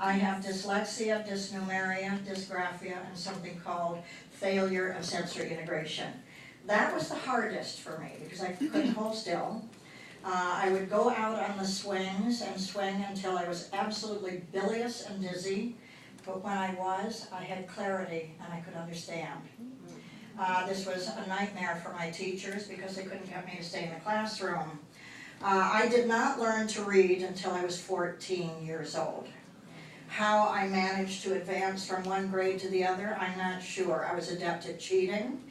I have dyslexia, dysnumeria, dysgraphia, and something called failure of sensory integration. That was the hardest for me because I couldn't hold still. I would go out on the swings and swing until I was absolutely bilious and dizzy. But when I had clarity and I could understand. This was a nightmare for my teachers because they couldn't get me to stay in the classroom. I did not learn to read until I was 14 years old. How I managed to advance from one grade to the other, I'm not sure. I was adept at cheating.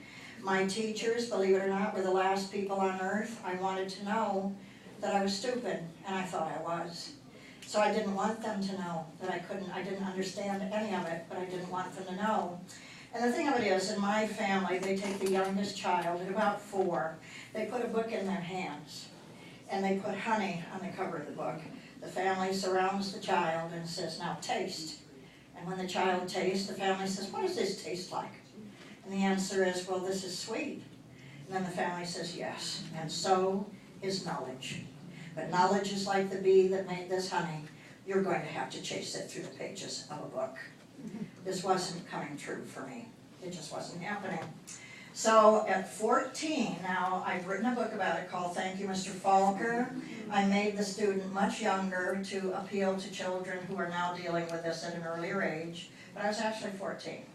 My teachers, believe it or not, were the last people on earth. I wanted to know that I was stupid, and I thought I was. So I didn't want them to know that I didn't understand any of it, but I didn't want them to know. And the thing of it is, in my family, they take the youngest child, at about 4, they put a book in their hands, and they put honey on the cover of the book. The family surrounds the child and says, now taste. And when the child tastes, the family says, what does this taste like? And the answer is, well, this is sweet. And then the family says, yes, and so is knowledge. But knowledge is like the bee that made this honey. You're going to have to chase it through the pages of a book. This wasn't coming true for me. It just wasn't happening. So at 14, now I've written a book about it called Thank You, Mr. Falker. I made the student much younger to appeal to children who are now dealing with this at an earlier age, but I was actually 14.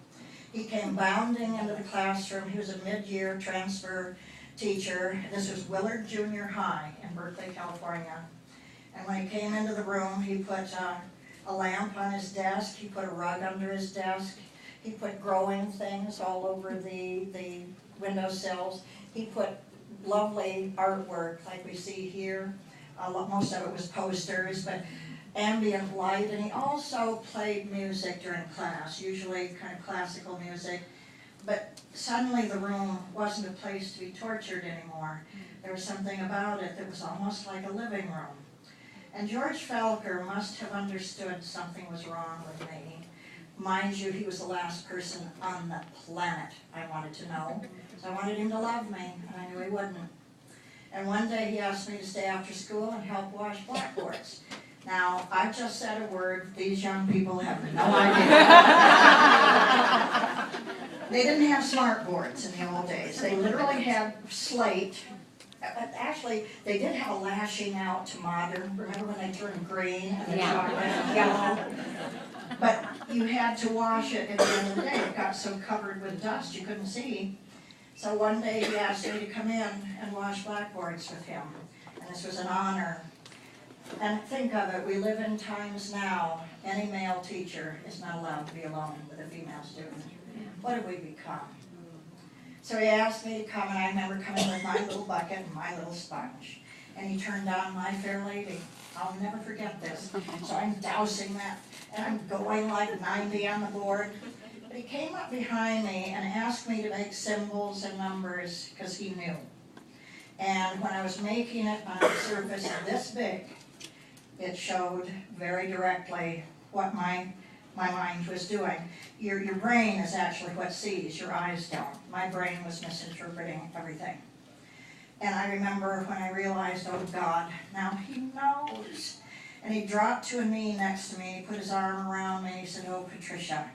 He came bounding into the classroom. He was a mid-year transfer teacher. This was Willard Junior High in Berkeley, California. And when he came into the room, he put a lamp on his desk. He put a rug under his desk. He put growing things all over the windowsills. He put lovely artwork like we see here. Most of it was posters, but ambient light. And he also played music during class, usually kind of classical music. But suddenly the room wasn't a place to be tortured anymore. There was something about it that was almost like a living room. And George Falker must have understood something was wrong with me. Mind you, he was the last person on the planet I wanted to know. So I wanted him to love me, and I knew he wouldn't. And one day he asked me to stay after school and help wash blackboards. Now, I just said a word these young people have no idea. They didn't have smart boards in the old days. They literally had slate. Actually, they did have a lashing out to modern. Remember when they turned green and the chocolate and yellow? But you had to wash it at the end of the day. It got so covered with dust you couldn't see. So one day he asked me to come in and wash blackboards with him. And this was an honor. And think of it, we live in times now, any male teacher is not allowed to be alone with a female student. What have we become? So he asked me to come, and I remember coming with my little bucket and my little sponge. And he turned on My Fair Lady. I'll never forget this. So I'm dousing that, and I'm going like 90 on the board. But he came up behind me and asked me to make symbols and numbers because he knew. And when I was making it on a surface this big, it showed very directly what my mind was doing. Your brain is actually what sees, your eyes don't. My brain was misinterpreting everything. And I remember when I realized, oh God, now he knows. And he dropped to a knee next to me, he put his arm around me, he said, oh Patricia,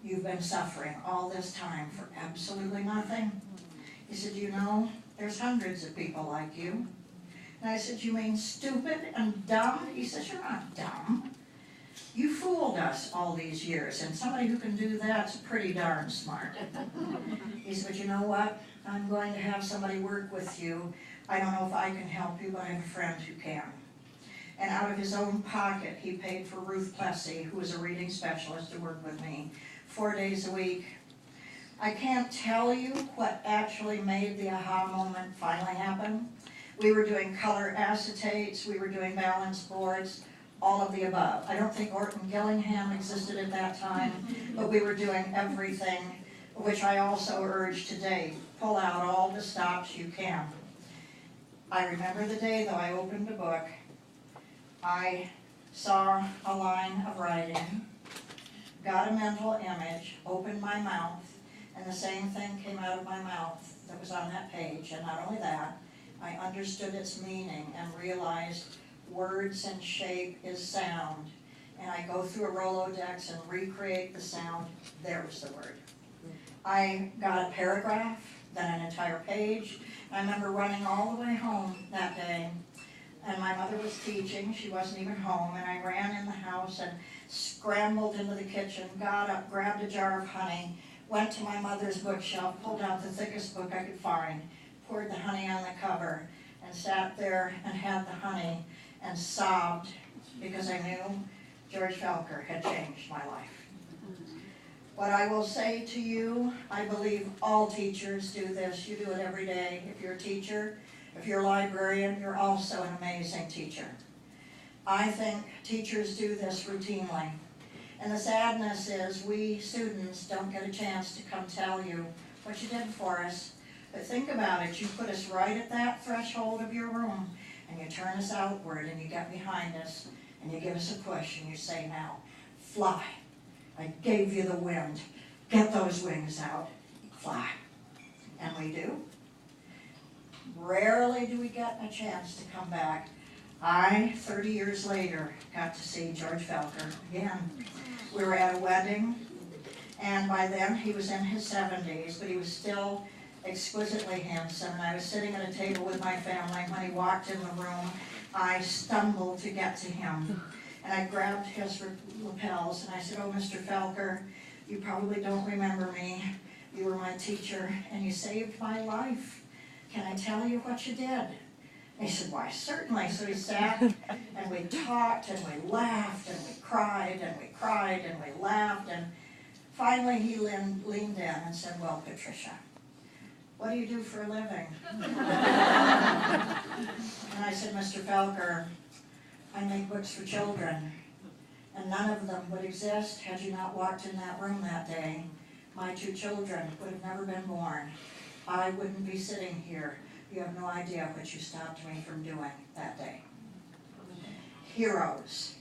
you've been suffering all this time for absolutely nothing. He said, you know, there's hundreds of people like you. And I said, you mean stupid and dumb? He says, you're not dumb. You fooled us all these years, and somebody who can do that's pretty darn smart. He said, but you know what? I'm going to have somebody work with you. I don't know if I can help you, but I have a friend who can. And out of his own pocket, he paid for Ruth Plessy, who was a reading specialist, to work with me 4 days a week. I can't tell you what actually made the aha moment finally happen. We were doing color acetates, we were doing balance boards, all of the above. I don't think Orton Gillingham existed at that time, but we were doing everything, which I also urge today. Pull out all the stops you can. I remember the day, though, I opened a book. I saw a line of writing, got a mental image, opened my mouth, and the same thing came out of my mouth that was on that page. And not only that, I understood its meaning and realized words and shape is sound. and I go through a Rolodex and recreate the sound, there was the word. I got a paragraph, then an entire page. I remember running all the way home that day, and my mother was teaching, she wasn't even home, and I ran in the house and scrambled into the kitchen, got up, grabbed a jar of honey, went to my mother's bookshelf, pulled out the thickest book I could find, poured the honey on the cover, and sat there and had the honey and sobbed because I knew George Felker had changed my life. What I will say to you, I believe all teachers do this. You do it every day. If you're a teacher, if you're a librarian, you're also an amazing teacher. I think teachers do this routinely. And the sadness is we students don't get a chance to come tell you what you did for us. But think about it, you put us right at that threshold of your room, and you turn us outward, and you get behind us, and you give us a push, and you say, now, fly. I gave you the wind. Get those wings out. Fly. And we do. Rarely do we get a chance to come back. I, 30 years later, got to see George Felker again. We were at a wedding, and by then he was in his 70s, but he was still exquisitely handsome. And I was sitting at a table with my family. When he walked in the room, I stumbled to get to him. And I grabbed his lapels and I said, oh, Mr. Felker, you probably don't remember me. You were my teacher and you saved my life. Can I tell you what you did? And he said, why, certainly. So he sat and we talked and we laughed and we cried and we cried and we laughed. And finally he leaned in and said, well, Patricia, what do you do for a living? And I said, Mr. Felker, I make books for children, and none of them would exist had you not walked in that room that day. My 2 children would have never been born. I wouldn't be sitting here. You have no idea what you stopped me from doing that day. Heroes.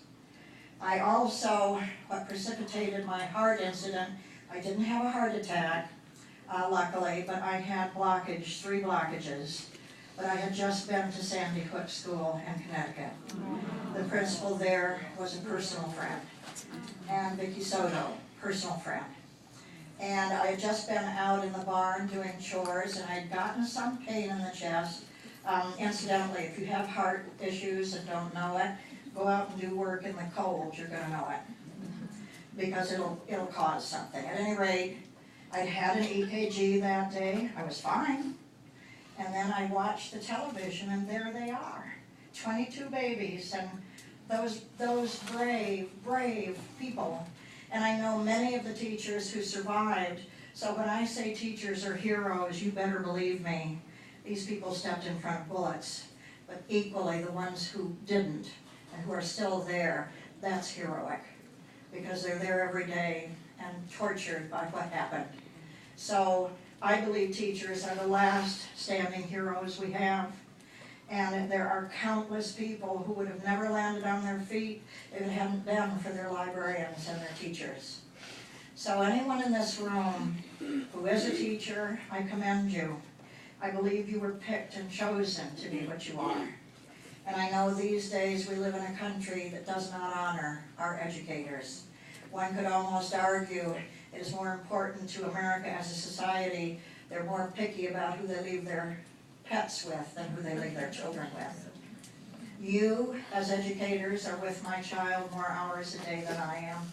I also, what precipitated my heart incident, I didn't have a heart attack, luckily, but I had 3 blockages. But I had just been to Sandy Hook School in Connecticut. The principal there was a personal friend, and Vicki Soto, personal friend. And I had just been out in the barn doing chores, and I had gotten some pain in the chest. Incidentally, if you have heart issues and don't know it, go out and do work in the cold, you're gonna know it. Because it'll cause something. At any rate, I'd had an EKG that day, I was fine. And then I watched the television, and there they are, 22 babies, and those brave, brave people. And I know many of the teachers who survived, so when I say teachers are heroes, you better believe me. These people stepped in front of bullets, but equally the ones who didn't, and who are still there, that's heroic, because they're there every day and tortured by what happened. So I believe teachers are the last standing heroes we have, and there are countless people who would have never landed on their feet if it hadn't been for their librarians and their teachers. So anyone in this room who is a teacher, I commend you. I believe you were picked and chosen to be what you are. And I know these days we live in a country that does not honor our educators. One could almost argue it is more important to America as a society. They're more picky about who they leave their pets with than who they leave their children with. You, as educators, are with my child more hours a day than I am.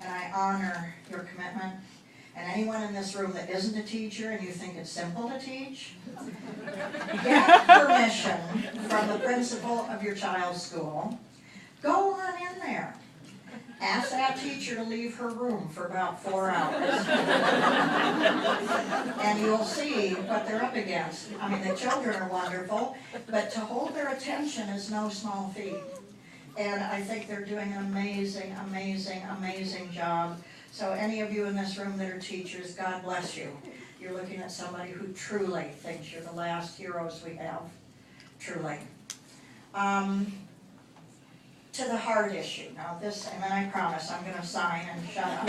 And I honor your commitment. And anyone in this room that isn't a teacher and you think it's simple to teach, get permission from the principal of your child's school. Go on in there. Ask that teacher to leave her room for about 4 hours. And you'll see what they're up against. I mean, the children are wonderful, but to hold their attention is no small feat. And I think they're doing an amazing, amazing, amazing job. So any of you in this room that are teachers, God bless you. You're looking at somebody who truly thinks you're the last heroes we have. Truly. To the heart issue. Now this, and then I promise I'm going to sign and shut up.